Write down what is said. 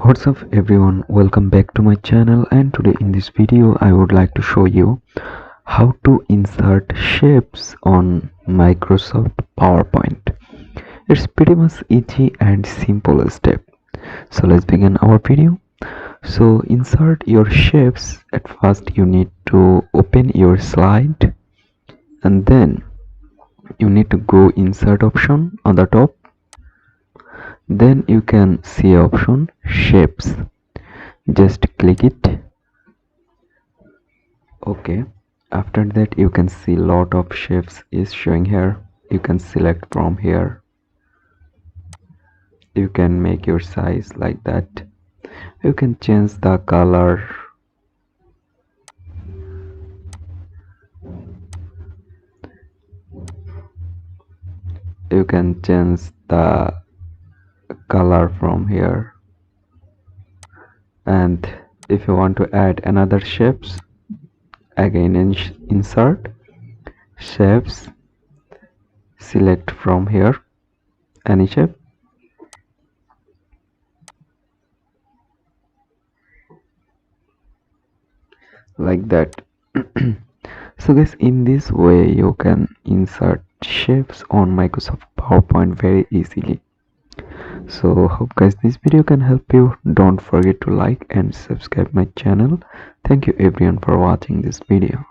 What's up everyone, welcome back to my channel, and today in this video I would like to show you how to insert shapes on Microsoft PowerPoint. It's pretty much easy and simple step. So let's begin our video. So insert your shapes. At first you need to open your slide, and then you need to go insert option on the top. Then you can see option shapes. Just click it. Okay, after that you can see lot of shapes is showing here. You can select from here. You can make your size like that. You can change the color. You can change the color from here. And if you want to add another shapes, again insert shapes, select from here any shape. Like that. So guys, in this way you can insert shapes on Microsoft PowerPoint very easily. So hope guys this video can help you. Don't forget to like and subscribe my channel. Thank you everyone for watching this video.